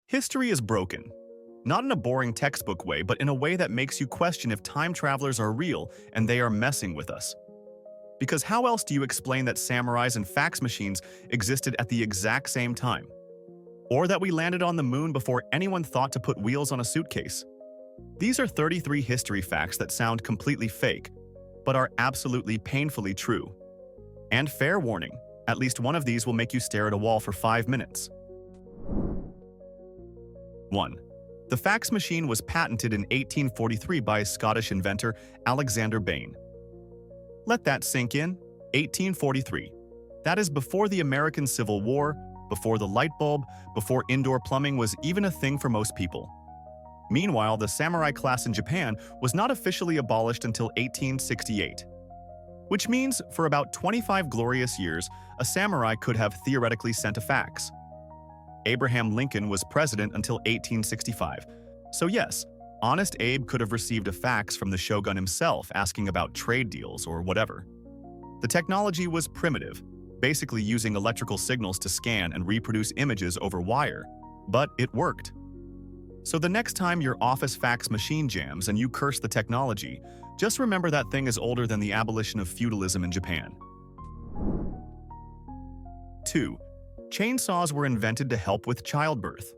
History is broken. Not in a boring textbook way, but in a way that makes you question if time travelers are real and they are messing with us. Because how else do you explain that samurais and fax machines existed at the exact same time? Or that we landed on the moon before anyone thought to put wheels on a suitcase? These are 33 history facts that sound completely fake, but are absolutely painfully true. And fair warning, at least one of these will make you stare at a wall for 5 minutes. 1. The fax machine was patented in 1843 by Scottish inventor Alexander Bain. Let that sink in. 1843. That is before the American Civil War, before the light bulb, before indoor plumbing was even a thing for most people. Meanwhile, the samurai class in Japan was not officially abolished until 1868. Which means, for about 25 glorious years, a samurai could have theoretically sent a fax. Abraham Lincoln was president until 1865. So yes, Honest Abe could have received a fax from the shogun himself asking about trade deals or whatever. The technology was primitive, basically using electrical signals to scan and reproduce images over wire, but it worked. So the next time your office fax machine jams and you curse the technology, just remember that thing is older than the abolition of feudalism in Japan. 2. Chainsaws were invented to help with childbirth.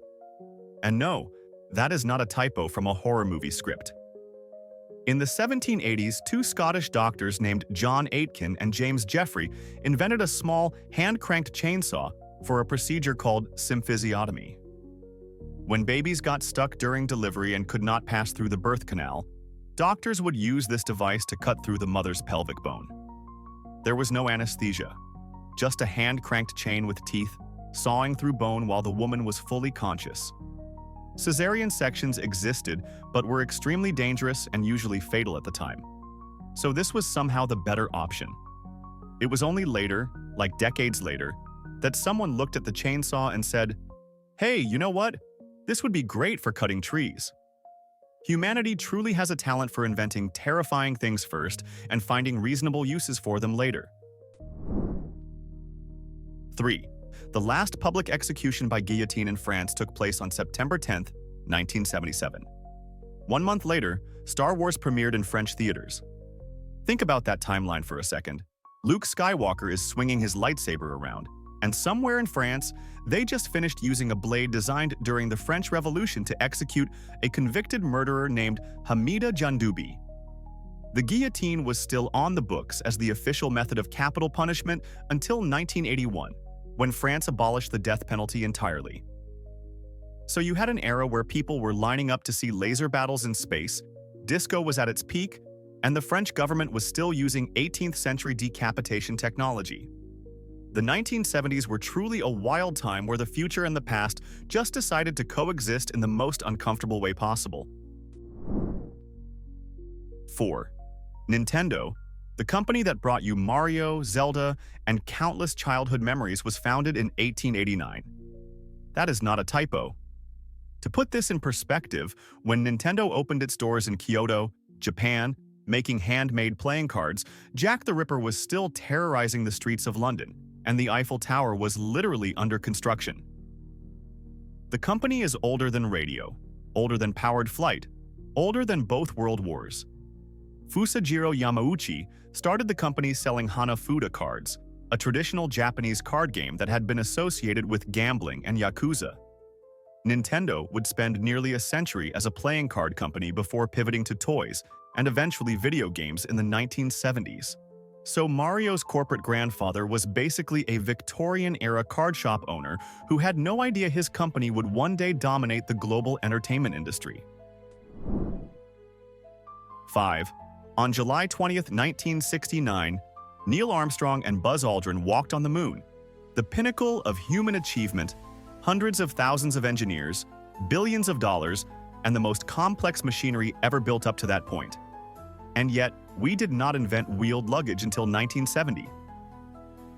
And no, that is not a typo from a horror movie script. In the 1780s, two Scottish doctors named John Aitken and James Jeffrey invented a small, hand-cranked chainsaw for a procedure called symphysiotomy. When babies got stuck during delivery and could not pass through the birth canal, doctors would use this device to cut through the mother's pelvic bone. There was no anesthesia, just a hand-cranked chain with teeth, sawing through bone while the woman was fully conscious. Cesarean sections existed, but were extremely dangerous and usually fatal at the time. So this was somehow the better option. It was only later, like decades later, that someone looked at the chainsaw and said, "Hey, you know what? This would be great for cutting trees." Humanity truly has a talent for inventing terrifying things first and finding reasonable uses for them later. 3. The last public execution by guillotine in France took place on September 10, 1977. 1 month later, Star Wars premiered in French theaters. Think about that timeline for a second. Luke Skywalker is swinging his lightsaber around, and somewhere in France, they just finished using a blade designed during the French Revolution to execute a convicted murderer named Hamida Jandoubi. The guillotine was still on the books as the official method of capital punishment until 1981, when France abolished the death penalty entirely. So you had an era where people were lining up to see laser battles in space, disco was at its peak, and the French government was still using 18th century decapitation technology. The 1970s were truly a wild time where the future and the past just decided to coexist in the most uncomfortable way possible. 4. Nintendo, the company that brought you Mario, Zelda, and countless childhood memories, was founded in 1889. That is not a typo. To put this in perspective, when Nintendo opened its doors in Kyoto, Japan, making handmade playing cards, Jack the Ripper was still terrorizing the streets of London, and the Eiffel Tower was literally under construction. The company is older than radio, older than powered flight, older than both world wars. Fusajiro Yamauchi started the company selling Hanafuda cards, a traditional Japanese card game that had been associated with gambling and Yakuza. Nintendo would spend nearly a century as a playing card company before pivoting to toys and eventually video games in the 1970s. So Mario's corporate grandfather was basically a Victorian-era card shop owner who had no idea his company would one day dominate the global entertainment industry. 5. On July 20, 1969, Neil Armstrong and Buzz Aldrin walked on the moon, the pinnacle of human achievement, hundreds of thousands of engineers, billions of dollars, and the most complex machinery ever built up to that point. And yet, we did not invent wheeled luggage until 1970.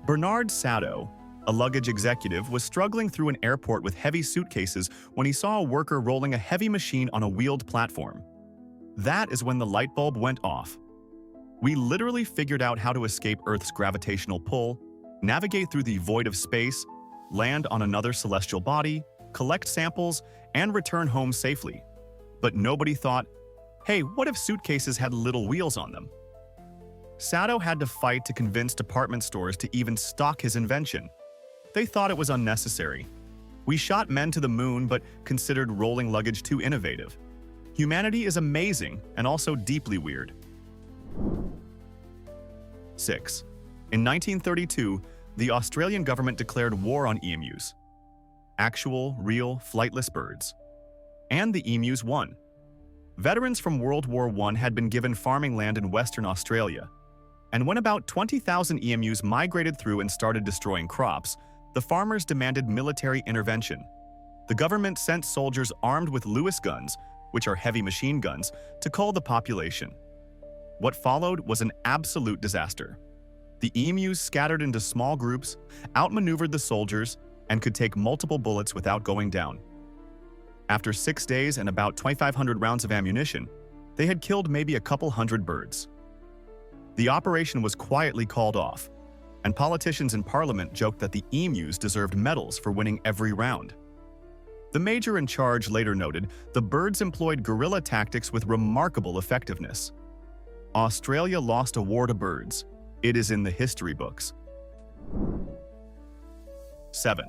Bernard Sadow, a luggage executive, was struggling through an airport with heavy suitcases when he saw a worker rolling a heavy machine on a wheeled platform. That is when the light bulb went off. We literally figured out how to escape Earth's gravitational pull, navigate through the void of space, land on another celestial body, collect samples, and return home safely. But nobody thought, hey, what if suitcases had little wheels on them? Saddam had to fight to convince department stores to even stock his invention. They thought it was unnecessary. We shot men to the moon but considered rolling luggage too innovative. Humanity is amazing and also deeply weird. 6. In 1932, the Australian government declared war on emus. Actual, real, flightless birds. And the emus won. Veterans from World War I had been given farming land in Western Australia. And when about 20,000 emus migrated through and started destroying crops, the farmers demanded military intervention. The government sent soldiers armed with Lewis guns, which are heavy machine guns, to cull the population. What followed was an absolute disaster. The emus scattered into small groups, outmaneuvered the soldiers, and could take multiple bullets without going down. After 6 days and about 2,500 rounds of ammunition, they had killed maybe a couple hundred birds. The operation was quietly called off, and politicians in parliament joked that the emus deserved medals for winning every round. The major in charge later noted the birds employed guerrilla tactics with remarkable effectiveness. Australia lost a war to birds. It is in the history books. 7.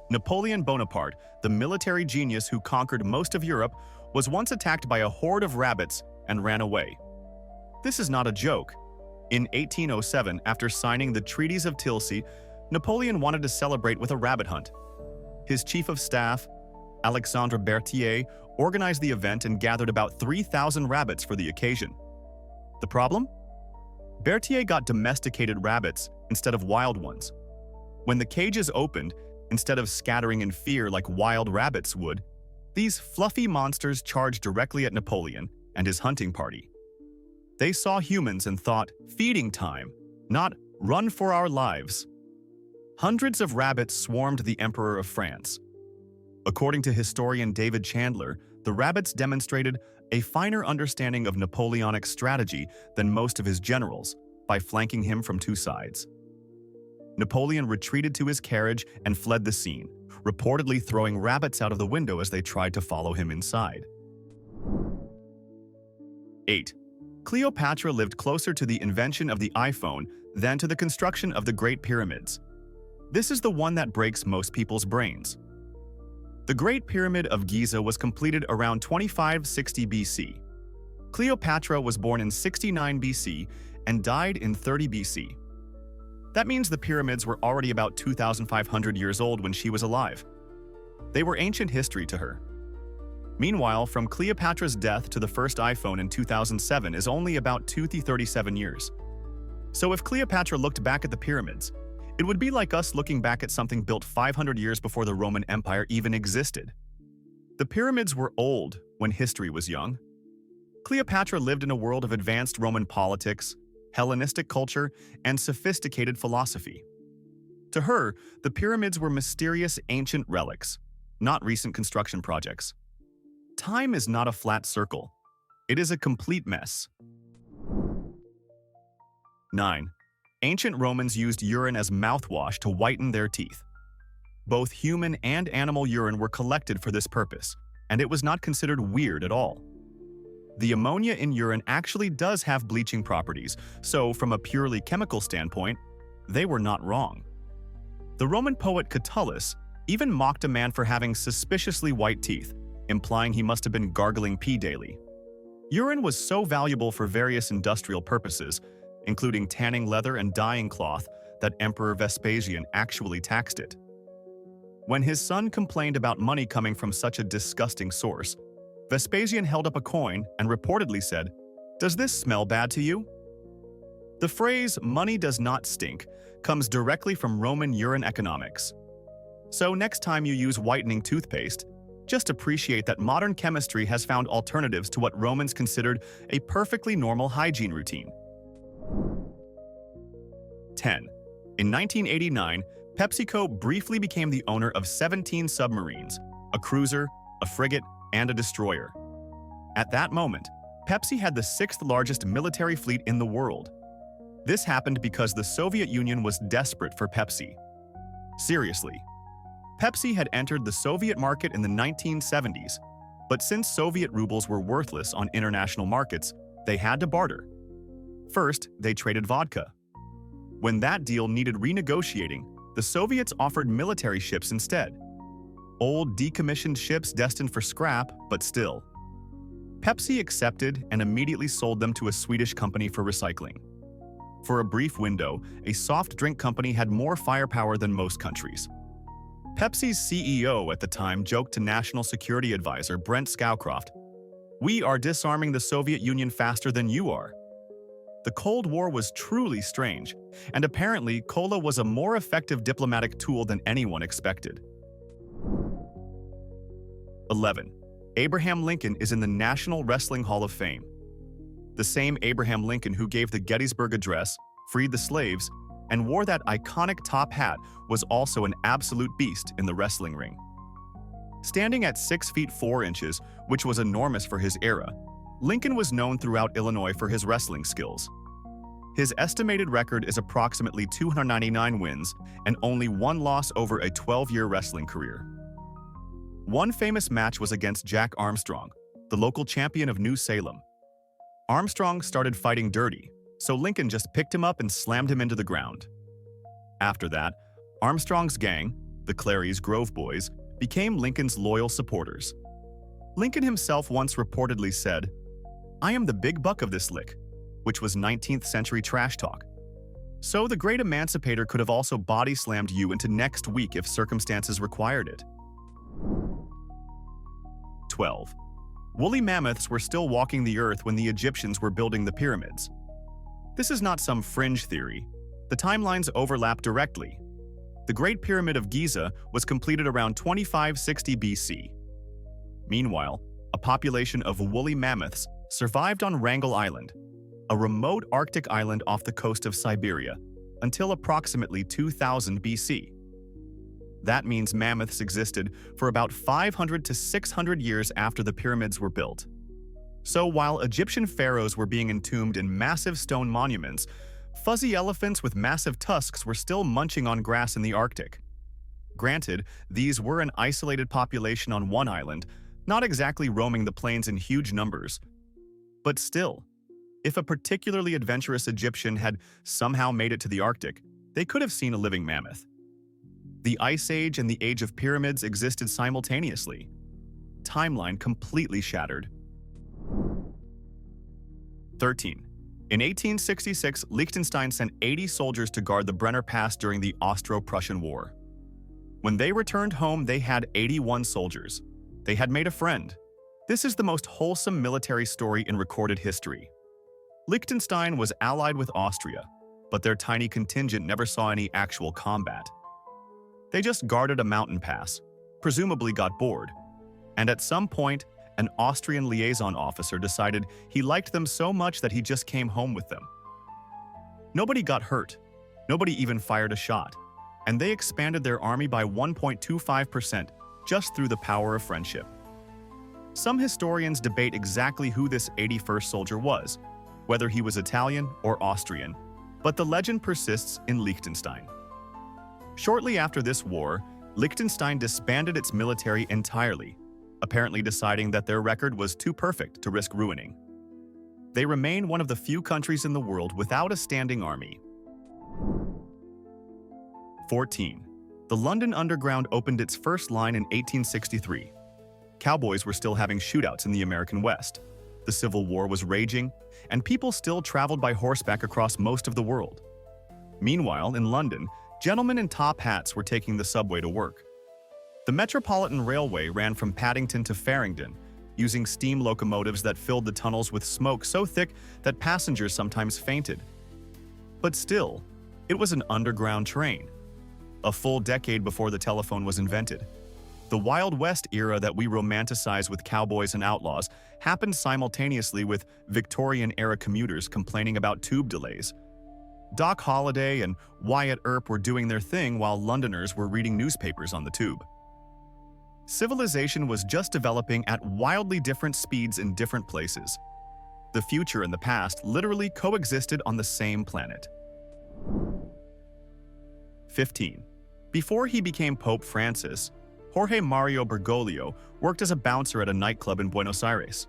Napoleon Bonaparte, the military genius who conquered most of Europe, was once attacked by a horde of rabbits and ran away. This is not a joke. In 1807, after signing the Treaties of Tilsit, Napoleon wanted to celebrate with a rabbit hunt. His chief of staff, Alexandre Berthier, organized the event and gathered about 3,000 rabbits for the occasion. The problem? Berthier got domesticated rabbits instead of wild ones. When the cages opened, instead of scattering in fear like wild rabbits would, these fluffy monsters charged directly at Napoleon and his hunting party. They saw humans and thought, feeding time, not run for our lives. Hundreds of rabbits swarmed the Emperor of France. According to historian David Chandler, the rabbits demonstrated a finer understanding of Napoleonic strategy than most of his generals by flanking him from two sides. Napoleon retreated to his carriage and fled the scene, reportedly throwing rabbits out of the window as they tried to follow him inside. 8. Cleopatra lived closer to the invention of the iPhone than to the construction of the Great Pyramids. This is the one that breaks most people's brains. The Great Pyramid of Giza was completed around 2560 BC. Cleopatra was born in 69 BC and died in 30 BC. That means the pyramids were already about 2,500 years old when she was alive. They were ancient history to her. Meanwhile, from Cleopatra's death to the first iPhone in 2007 is only about 237 years. So if Cleopatra looked back at the pyramids, it would be like us looking back at something built 500 years before the Roman Empire even existed. The pyramids were old when history was young. Cleopatra lived in a world of advanced Roman politics, Hellenistic culture, and sophisticated philosophy. To her, the pyramids were mysterious ancient relics, not recent construction projects. Time is not a flat circle. It is a complete mess. 9. Ancient Romans used urine as mouthwash to whiten their teeth. Both human and animal urine were collected for this purpose, and it was not considered weird at all. The ammonia in urine actually does have bleaching properties, so from a purely chemical standpoint, they were not wrong. The Roman poet Catullus even mocked a man for having suspiciously white teeth, implying he must have been gargling pee daily. Urine was so valuable for various industrial purposes, including tanning leather and dyeing cloth, that Emperor Vespasian actually taxed it. When his son complained about money coming from such a disgusting source, Vespasian held up a coin and reportedly said, "Does this smell bad to you?" The phrase, "money does not stink," comes directly from Roman urine economics. So next time you use whitening toothpaste, just appreciate that modern chemistry has found alternatives to what Romans considered a perfectly normal hygiene routine. 10. In 1989, PepsiCo briefly became the owner of 17 submarines, a cruiser, a frigate, and a destroyer. At that moment, Pepsi had the 6th largest military fleet in the world. This happened because the Soviet Union was desperate for Pepsi. Seriously. Pepsi had entered the Soviet market in the 1970s, but since Soviet rubles were worthless on international markets, they had to barter. First, they traded vodka. When that deal needed renegotiating, the Soviets offered military ships instead. Old, decommissioned ships destined for scrap, but still. Pepsi accepted and immediately sold them to a Swedish company for recycling. For a brief window, a soft drink company had more firepower than most countries. Pepsi's CEO at the time joked to National Security Advisor Brent Scowcroft, "We are disarming the Soviet Union faster than you are." The Cold War was truly strange, and apparently cola was a more effective diplomatic tool than anyone expected. 11. Abraham Lincoln is in the National Wrestling Hall of Fame. The same Abraham Lincoln who gave the Gettysburg Address, freed the slaves, and wore that iconic top hat was also an absolute beast in the wrestling ring. Standing at 6 feet 4 inches, which was enormous for his era, Lincoln was known throughout Illinois for his wrestling skills. His estimated record is approximately 299 wins and only one loss over a 12-year wrestling career. One famous match was against Jack Armstrong, the local champion of New Salem. Armstrong started fighting dirty, so Lincoln just picked him up and slammed him into the ground. After that, Armstrong's gang, the Clary's Grove Boys, became Lincoln's loyal supporters. Lincoln himself once reportedly said, "I am the big buck of this lick," which was 19th century trash talk. So the great emancipator could have also body slammed you into next week if circumstances required it. 12. Woolly mammoths were still walking the earth when the Egyptians were building the pyramids. This is not some fringe theory. The timelines overlap directly. The Great Pyramid of Giza was completed around 2560 BC. Meanwhile, a population of woolly mammoths survived on Wrangel Island, a remote Arctic island off the coast of Siberia, until approximately 2000 BC. That means mammoths existed for about 500 to 600 years after the pyramids were built. So while Egyptian pharaohs were being entombed in massive stone monuments, fuzzy elephants with massive tusks were still munching on grass in the Arctic. Granted, these were an isolated population on one island, not exactly roaming the plains in huge numbers. But still, if a particularly adventurous Egyptian had somehow made it to the Arctic, they could have seen a living mammoth. The Ice Age and the Age of Pyramids existed simultaneously. Timeline completely shattered. 13. In 1866, Liechtenstein sent 80 soldiers to guard the Brenner Pass during the Austro-Prussian War. When they returned home, they had 81 soldiers. They had made a friend. This is the most wholesome military story in recorded history. Liechtenstein was allied with Austria, but their tiny contingent never saw any actual combat. They just guarded a mountain pass, presumably got bored, and at some point, an Austrian liaison officer decided he liked them so much that he just came home with them. Nobody got hurt, nobody even fired a shot, and they expanded their army by 1.25% just through the power of friendship. Some historians debate exactly who this 81st soldier was, whether he was Italian or Austrian, but the legend persists in Liechtenstein. Shortly after this war, Liechtenstein disbanded its military entirely, apparently deciding that their record was too perfect to risk ruining. They remain one of the few countries in the world without a standing army. 14. The London Underground opened its first line in 1863. Cowboys were still having shootouts in the American West. The Civil War was raging, and people still traveled by horseback across most of the world. Meanwhile, in London, gentlemen in top hats were taking the subway to work. The Metropolitan Railway ran from Paddington to Farringdon, using steam locomotives that filled the tunnels with smoke so thick that passengers sometimes fainted. But still, it was an underground train. A full decade before the telephone was invented. The Wild West era that we romanticize with cowboys and outlaws happened simultaneously with Victorian-era commuters complaining about tube delays. Doc Holliday and Wyatt Earp were doing their thing while Londoners were reading newspapers on the tube. Civilization was just developing at wildly different speeds in different places. The future and the past literally coexisted on the same planet. 15. Before he became Pope Francis, Jorge Mario Bergoglio worked as a bouncer at a nightclub in Buenos Aires.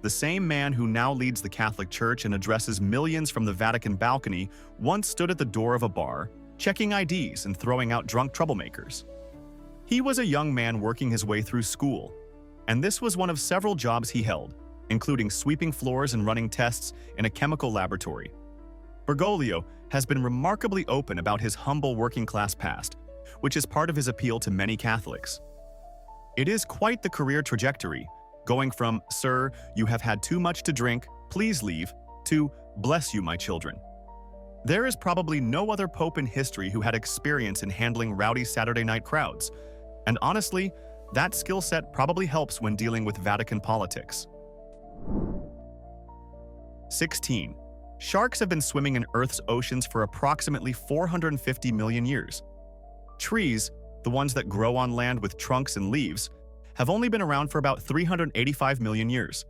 The same man who now leads the Catholic Church and addresses millions from the Vatican balcony once stood at the door of a bar, checking IDs and throwing out drunk troublemakers. He was a young man working his way through school, and this was one of several jobs he held, including sweeping floors and running tests in a chemical laboratory. Bergoglio has been remarkably open about his humble working-class past, which is part of his appeal to many Catholics. It is quite the career trajectory, going from, "Sir, you have had too much to drink, please leave," to, "Bless you, my children." There is probably no other pope in history who had experience in handling rowdy Saturday night crowds, and honestly, that skill set probably helps when dealing with Vatican politics. 16. Sharks have been swimming in Earth's oceans for approximately 450 million years. Trees, the ones that grow on land with trunks and leaves, have only been around for about 385 million years,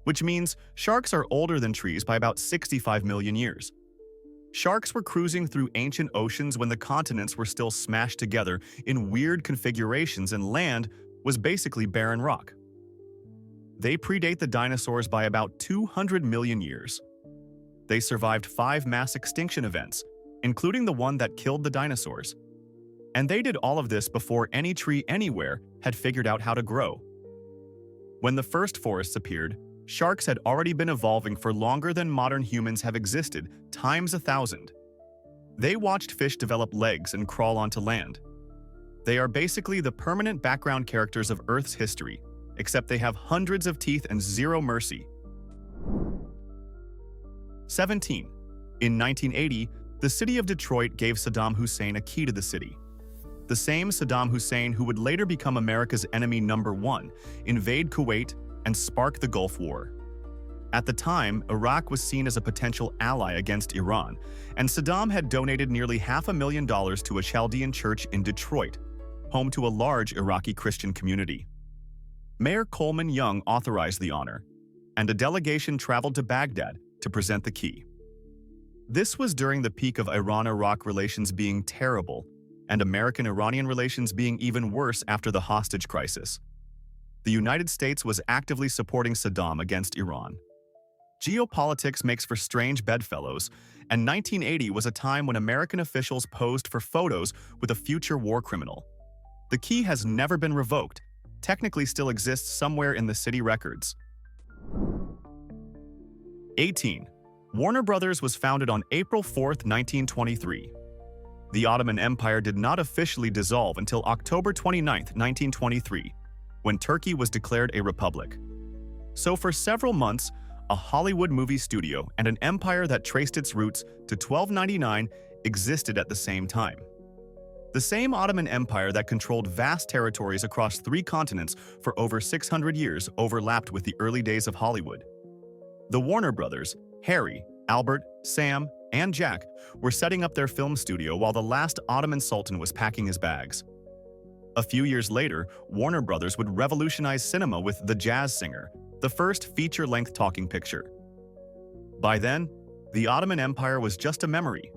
which means sharks are older than trees by about 65 million years. Sharks were cruising through ancient oceans when the continents were still smashed together in weird configurations and land was basically barren rock. They predate the dinosaurs by about 200 million years. They survived 5 mass extinction events, including the one that killed the dinosaurs. And they did all of this before any tree anywhere had figured out how to grow. When the first forests appeared, sharks had already been evolving for longer than modern humans have existed, times 1,000. They watched fish develop legs and crawl onto land. They are basically the permanent background characters of Earth's history, except they have hundreds of teeth and zero mercy. 17. In 1980, the city of Detroit gave Saddam Hussein a key to the city. The same Saddam Hussein who would later become America's enemy number 1, invade Kuwait, and spark the Gulf War. At the time, Iraq was seen as a potential ally against Iran, and Saddam had donated nearly $500,000 to a Chaldean church in Detroit, home to a large Iraqi Christian community. Mayor Coleman Young authorized the honor, and a delegation traveled to Baghdad to present the key. This was during the peak of Iran-Iraq relations being terrible, and American-Iranian relations being even worse after the hostage crisis. The United States was actively supporting Saddam against Iran. Geopolitics makes for strange bedfellows, and 1980 was a time when American officials posed for photos with a future war criminal. The key has never been revoked, technically still exists somewhere in the city records. 18. Warner Brothers was founded on April 4, 1923. The Ottoman Empire did not officially dissolve until October 29, 1923, when Turkey was declared a republic. So for several months, a Hollywood movie studio and an empire that traced its roots to 1299 existed at the same time. The same Ottoman Empire that controlled vast territories across 3 continents for over 600 years overlapped with the early days of Hollywood. The Warner Brothers, Harry, Albert, Sam, and Jack were setting up their film studio while the last Ottoman Sultan was packing his bags. A few years later, Warner Brothers would revolutionize cinema with The Jazz Singer, the first feature-length talking picture. By then, the Ottoman Empire was just a memory.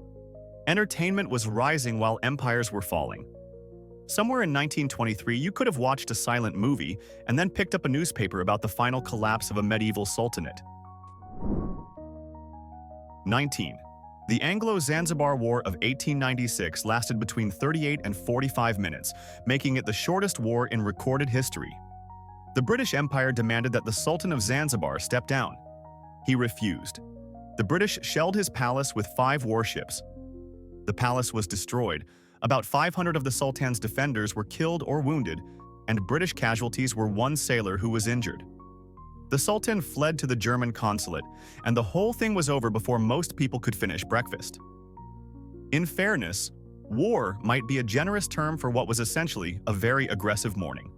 Entertainment was rising while empires were falling. Somewhere in 1923, you could have watched a silent movie and then picked up a newspaper about the final collapse of a medieval sultanate. 19. The Anglo-Zanzibar War of 1896 lasted between 38 and 45 minutes, making it the shortest war in recorded history. The British Empire demanded that the Sultan of Zanzibar step down. He refused. The British shelled his palace with 5 warships. The palace was destroyed. About 500 of the Sultan's defenders were killed or wounded, and British casualties were 1 sailor who was injured. The Sultan fled to the German consulate, and the whole thing was over before most people could finish breakfast. In fairness, war might be a generous term for what was essentially a very aggressive morning.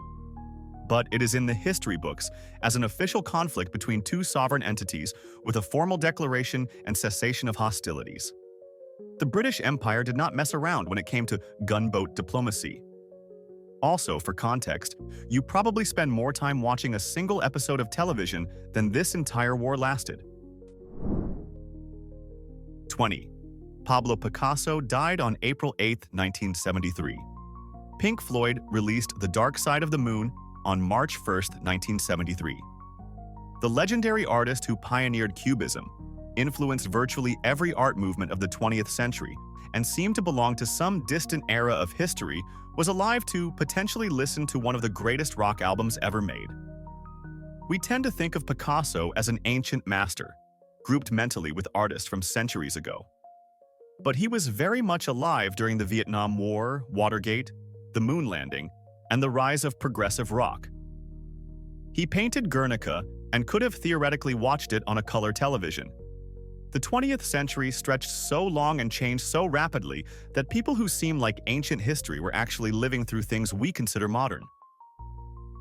But it is in the history books as an official conflict between 2 sovereign entities with a formal declaration and cessation of hostilities. The British Empire did not mess around when it came to gunboat diplomacy. Also, for context, you probably spend more time watching a single episode of television than this entire war lasted. 20. Pablo Picasso died on April 8, 1973. Pink Floyd released The Dark Side of the Moon on March 1, 1973. The legendary artist who pioneered Cubism, influenced virtually every art movement of the 20th century, and seemed to belong to some distant era of history, was alive to potentially listen to one of the greatest rock albums ever made. We tend to think of Picasso as an ancient master, grouped mentally with artists from centuries ago. But he was very much alive during the Vietnam War, Watergate, the moon landing, and the rise of progressive rock. He painted Guernica and could have theoretically watched it on a color television. The 20th century stretched so long and changed so rapidly that people who seem like ancient history were actually living through things we consider modern.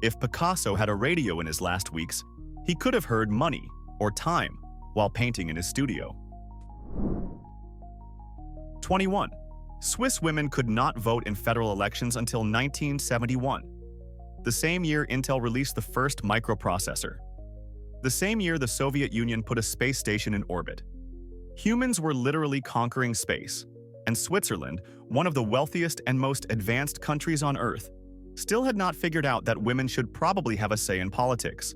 If Picasso had a radio in his last weeks, he could have heard Money or Time while painting in his studio. 21. Swiss women could not vote in federal elections until 1971. The same year Intel released the first microprocessor. The same year the Soviet Union put a space station in orbit. Humans were literally conquering space, and Switzerland, one of the wealthiest and most advanced countries on Earth, still had not figured out that women should probably have a say in politics.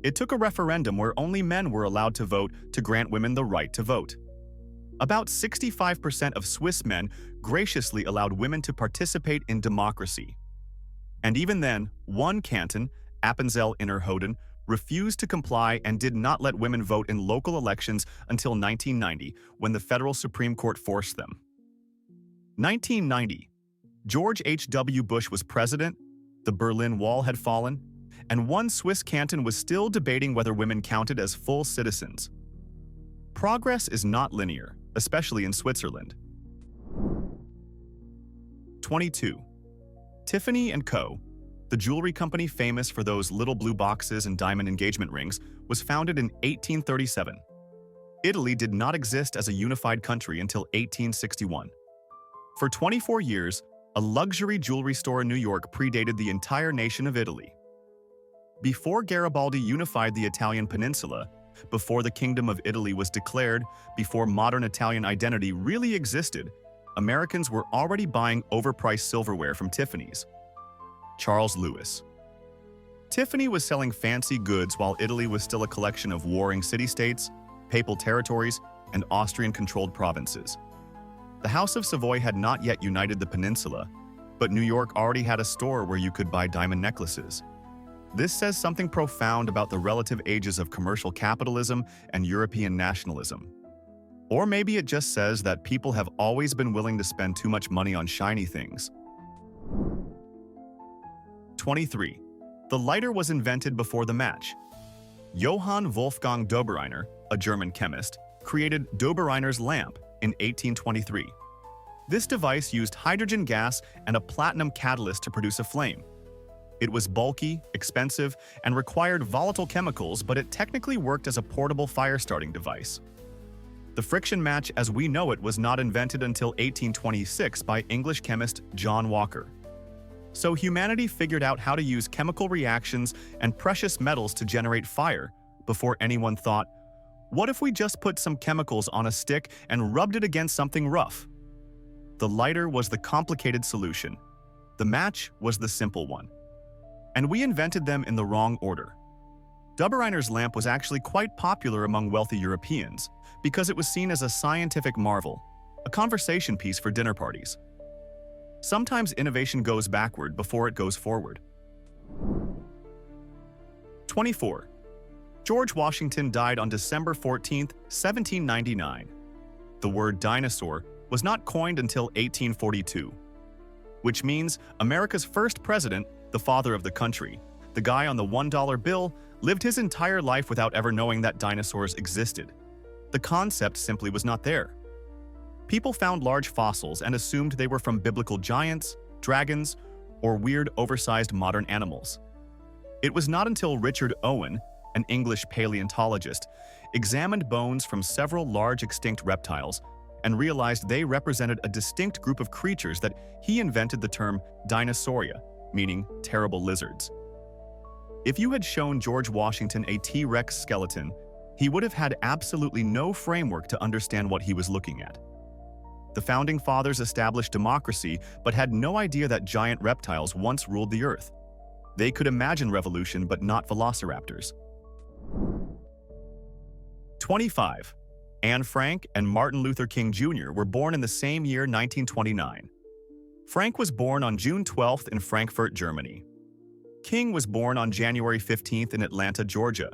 It took a referendum where only men were allowed to vote to grant women the right to vote. About 65% of Swiss men graciously allowed women to participate in democracy. And even then, one canton, Appenzell-Innerrhoden, refused to comply and did not let women vote in local elections until 1990, when the federal Supreme Court forced them. 1990. George H.W. Bush was president, the Berlin Wall had fallen, and one Swiss canton was still debating whether women counted as full citizens. Progress is not linear, especially in Switzerland. 22. Tiffany & Co., the jewelry company famous for those little blue boxes and diamond engagement rings, was founded in 1837. Italy did not exist as a unified country until 1861. For 24 years, a luxury jewelry store in New York predated the entire nation of Italy. Before Garibaldi unified the Italian peninsula, before the Kingdom of Italy was declared, before modern Italian identity really existed, Americans were already buying overpriced silverware from Tiffany's. Charles Lewis. Tiffany was selling fancy goods while Italy was still a collection of warring city-states, papal territories, and Austrian-controlled provinces. The House of Savoy had not yet united the peninsula, but New York already had a store where you could buy diamond necklaces. This says something profound about the relative ages of commercial capitalism and European nationalism. Or maybe it just says that people have always been willing to spend too much money on shiny things. 23. The lighter was invented before the match. Johann Wolfgang Dobereiner, a German chemist, created Dobereiner's lamp in 1823. This device used hydrogen gas and a platinum catalyst to produce a flame. It was bulky, expensive, and required volatile chemicals, but it technically worked as a portable fire-starting device. The friction match as we know it was not invented until 1826 by English chemist John Walker. So humanity figured out how to use chemical reactions and precious metals to generate fire before anyone thought, what if we just put some chemicals on a stick and rubbed it against something rough? The lighter was the complicated solution. The match was the simple one. And we invented them in the wrong order. Dobereiner's lamp was actually quite popular among wealthy Europeans because it was seen as a scientific marvel, a conversation piece for dinner parties. Sometimes innovation goes backward before it goes forward. 24. George Washington died on December 14, 1799. The word dinosaur was not coined until 1842, which means America's first president, the father of the country, the guy on the $1 bill, lived his entire life without ever knowing that dinosaurs existed. The concept simply was not there. People found large fossils and assumed they were from biblical giants, dragons, or weird oversized modern animals. It was not until Richard Owen, an English paleontologist, examined bones from several large extinct reptiles and realized they represented a distinct group of creatures that he invented the term dinosauria, meaning terrible lizards. If you had shown George Washington a T-Rex skeleton, he would have had absolutely no framework to understand what he was looking at. The founding fathers established democracy but had no idea that giant reptiles once ruled the earth. They could imagine revolution but not velociraptors. 25. Anne Frank and Martin Luther King Jr. were born in the same year, 1929. Frank was born on June 12th in Frankfurt, Germany. King was born on January 15th in Atlanta, Georgia.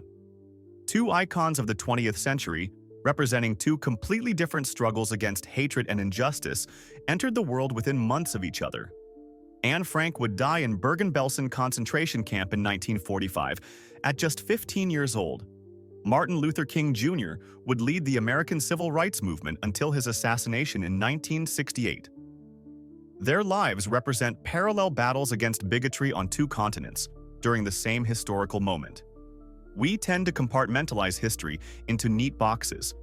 Two icons of the 20th century, representing two completely different struggles against hatred and injustice, entered the world within months of each other. Anne Frank would die in Bergen-Belsen concentration camp in 1945 at just 15 years old. Martin Luther King Jr. would lead the American Civil Rights Movement until his assassination in 1968. Their lives represent parallel battles against bigotry on two continents during the same historical moment. We tend to compartmentalize history into neat boxes.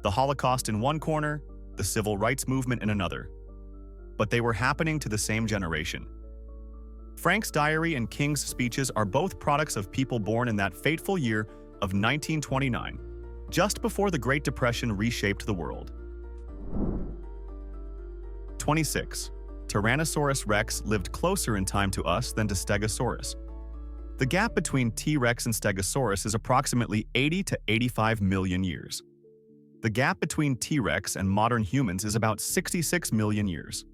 The Holocaust in one corner, the Civil Rights Movement in another. But they were happening to the same generation. Frank's diary and King's speeches are both products of people born in that fateful year of 1929, just before the Great Depression reshaped the world. 26. Tyrannosaurus rex lived closer in time to us than to Stegosaurus. The gap between T-Rex and Stegosaurus is approximately 80 to 85 million years. The gap between T-Rex and modern humans is about 66 million years.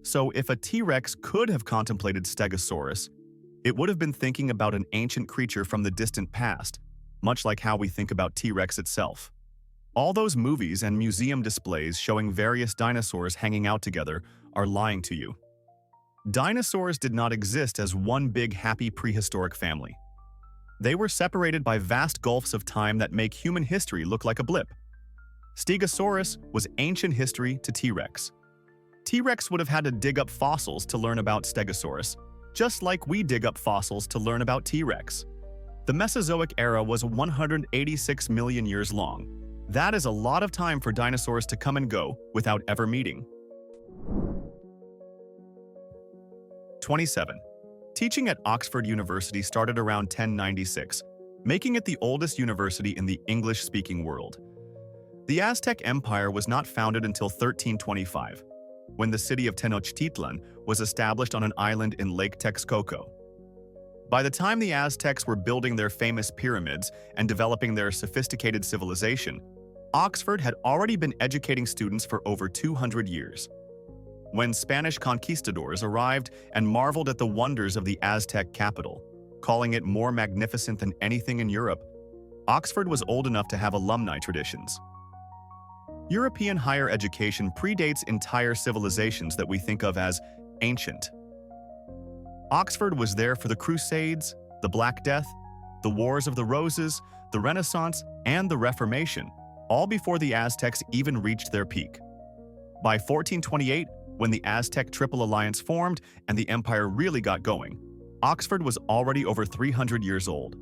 So if a T-Rex could have contemplated Stegosaurus, it would have been thinking about an ancient creature from the distant past, much like how we think about T-Rex itself. All those movies and museum displays showing various dinosaurs hanging out together are lying to you. Dinosaurs did not exist as one big happy prehistoric family. They were separated by vast gulfs of time that make human history look like a blip. Stegosaurus was ancient history to T-Rex. T-Rex would have had to dig up fossils to learn about Stegosaurus, just like we dig up fossils to learn about T-Rex. The Mesozoic era was 186 million years long. That is a lot of time for dinosaurs to come and go without ever meeting. 27. Teaching at Oxford University started around 1096, making it the oldest university in the English-speaking world. The Aztec Empire was not founded until 1325, when the city of Tenochtitlan was established on an island in Lake Texcoco. By the time the Aztecs were building their famous pyramids and developing their sophisticated civilization, Oxford had already been educating students for over 200 years. When Spanish conquistadors arrived and marveled at the wonders of the Aztec capital, calling it more magnificent than anything in Europe, Oxford was old enough to have alumni traditions. European higher education predates entire civilizations that we think of as ancient. Oxford was there for the Crusades, the Black Death, the Wars of the Roses, the Renaissance, and the Reformation, all before the Aztecs even reached their peak. By 1428, when the Aztec Triple Alliance formed and the empire really got going, Oxford was already over 300 years old.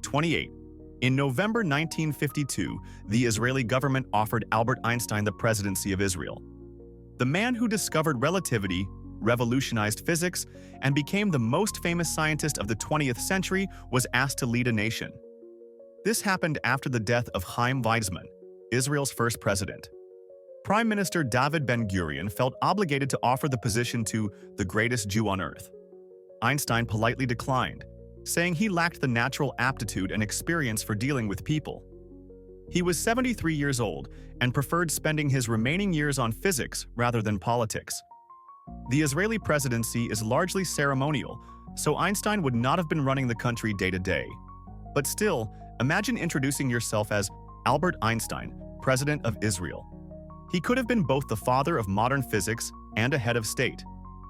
28. In November 1952, the Israeli government offered Albert Einstein the presidency of Israel. The man who discovered relativity, revolutionized physics, and became the most famous scientist of the 20th century was asked to lead a nation. This happened after the death of Chaim Weizmann, Israel's first president. Prime Minister David Ben-Gurion felt obligated to offer the position to the greatest Jew on earth. Einstein politely declined, saying he lacked the natural aptitude and experience for dealing with people. He was 73 years old and preferred spending his remaining years on physics rather than politics. The Israeli presidency is largely ceremonial, so Einstein would not have been running the country day to day. But still, imagine introducing yourself as Albert Einstein, President of Israel. He could have been both the father of modern physics and a head of state.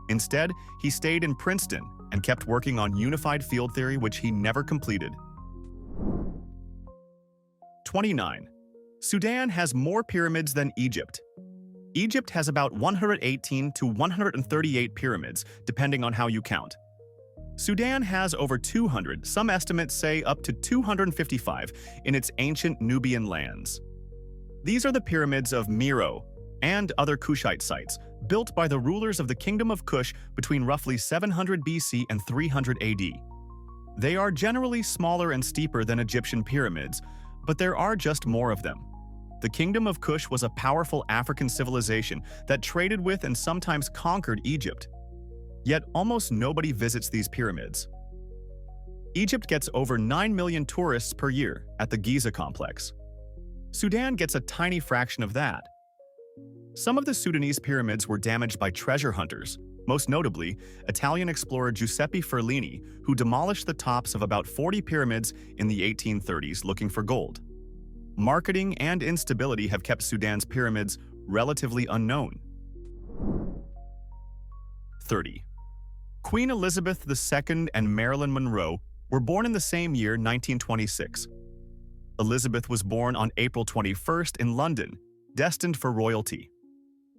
Instead, he stayed in Princeton and kept working on unified field theory, which he never completed. 29. Sudan has more pyramids than Egypt. Egypt has about 118 to 138 pyramids, depending on how you count. Sudan has over 200, some estimates say up to 255, in its ancient Nubian lands. These are the pyramids of Meroe and other Kushite sites, built by the rulers of the Kingdom of Kush between roughly 700 BC and 300 AD. They are generally smaller and steeper than Egyptian pyramids, but there are just more of them. The Kingdom of Kush was a powerful African civilization that traded with and sometimes conquered Egypt. Yet almost nobody visits these pyramids. Egypt gets over 9 million tourists per year at the Giza complex. Sudan gets a tiny fraction of that. Some of the Sudanese pyramids were damaged by treasure hunters, most notably Italian explorer Giuseppe Ferlini, who demolished the tops of about 40 pyramids in the 1830s looking for gold. Marketing and instability have kept Sudan's pyramids relatively unknown. 30. Queen Elizabeth II and Marilyn Monroe were born in the same year, 1926. Elizabeth was born on April 21st in London, destined for royalty.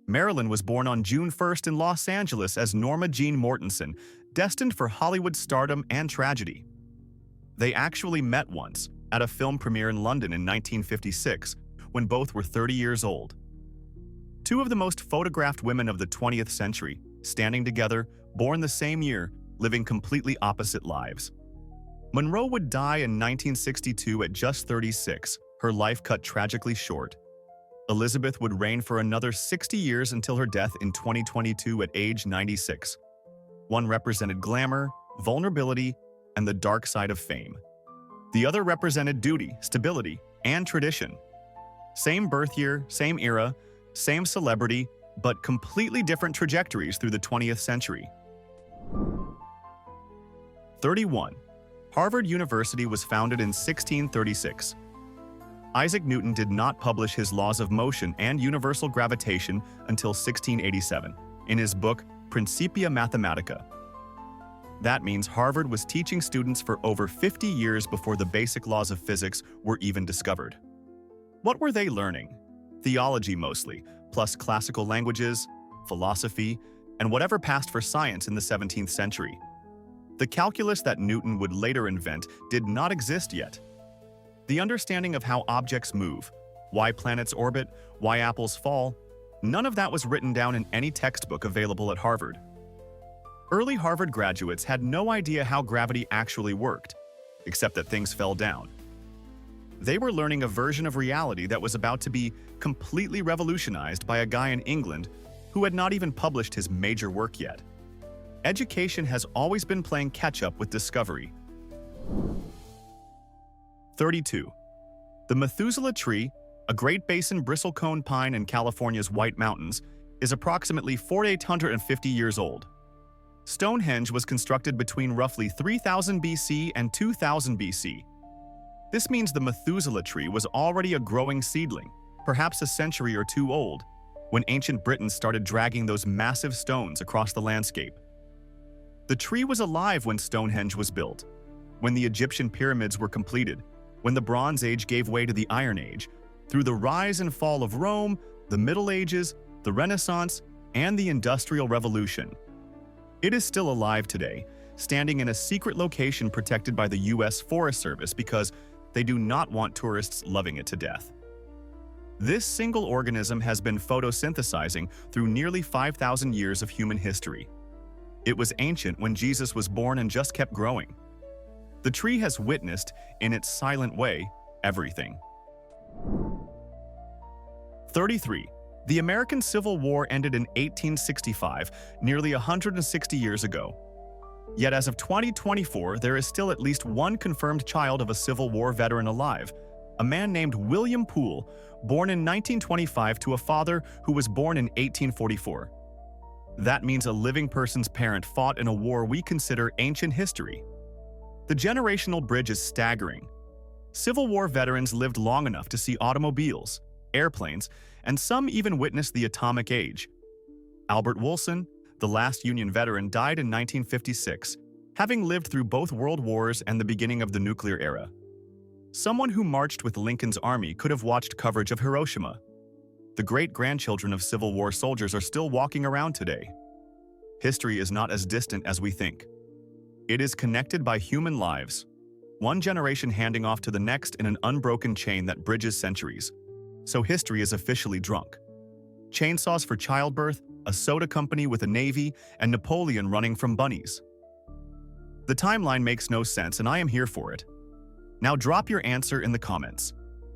Marilyn was born on June 1st in Los Angeles as Norma Jean Mortensen, destined for Hollywood stardom and tragedy. They actually met once, at a film premiere in London in 1956, when both were 30 years old. Two of the most photographed women of the 20th century, standing together, born the same year, living completely opposite lives. Monroe would die in 1962 at just 36, her life cut tragically short. Elizabeth would reign for another 60 years until her death in 2022 at age 96. One represented glamour, vulnerability, and the dark side of fame. The other represented duty, stability, and tradition. Same birth year, same era, same celebrity, but completely different trajectories through the 20th century. 31. Harvard University was founded in 1636. Isaac Newton did not publish his laws of motion and universal gravitation until 1687, in his book Principia Mathematica. That means Harvard was teaching students for over 50 years before the basic laws of physics were even discovered. What were they learning? Theology mostly, plus classical languages, philosophy, and whatever passed for science in the 17th century. The calculus that Newton would later invent did not exist yet. The understanding of how objects move, why planets orbit, why apples fall, none of that was written down in any textbook available at Harvard. Early Harvard graduates had no idea how gravity actually worked, except that things fell down. They were learning a version of reality that was about to be completely revolutionized by a guy in England who had not even published his major work yet. Education has always been playing catch-up with discovery. 32. The Methuselah tree, a Great Basin bristlecone pine in California's White Mountains, is approximately 4,850 years old. Stonehenge was constructed between roughly 3000 BC and 2000 BC. This means the Methuselah tree was already a growing seedling, perhaps a century or two old, when ancient Britons started dragging those massive stones across the landscape. The tree was alive when Stonehenge was built, when the Egyptian pyramids were completed, when the Bronze Age gave way to the Iron Age, through the rise and fall of Rome, the Middle Ages, the Renaissance, and the Industrial Revolution. It is still alive today, standing in a secret location protected by the U.S. Forest Service because they do not want tourists loving it to death. This single organism has been photosynthesizing through nearly 5,000 years of human history. It was ancient when Jesus was born and just kept growing. The tree has witnessed, in its silent way, everything. 33. The American Civil War ended in 1865, nearly 160 years ago. Yet as of 2024, there is still at least one confirmed child of a Civil War veteran alive, a man named William Poole, born in 1925 to a father who was born in 1844. That means a living person's parent fought in a war we consider ancient history. The generational bridge is staggering. Civil War veterans lived long enough to see automobiles, airplanes, and some even witnessed the atomic age. Albert Wilson, the last Union veteran, died in 1956, having lived through both World Wars and the beginning of the nuclear era. Someone who marched with Lincoln's army could have watched coverage of Hiroshima. The great-grandchildren of Civil War soldiers are still walking around today. History is not as distant as we think. It is connected by human lives, one generation handing off to the next in an unbroken chain that bridges centuries. So history is officially drunk. Chainsaws for childbirth, a soda company with a navy, and Napoleon running from bunnies. The timeline makes no sense, and I am here for it. Now drop your answer in the comments.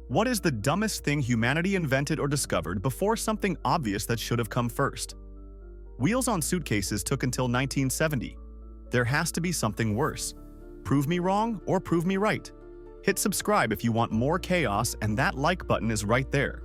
What is the dumbest thing humanity invented or discovered before something obvious that should have come first? Wheels on suitcases took until 1970. There has to be something worse. Prove me wrong or prove me right. Hit subscribe if you want more chaos, and that like button is right there.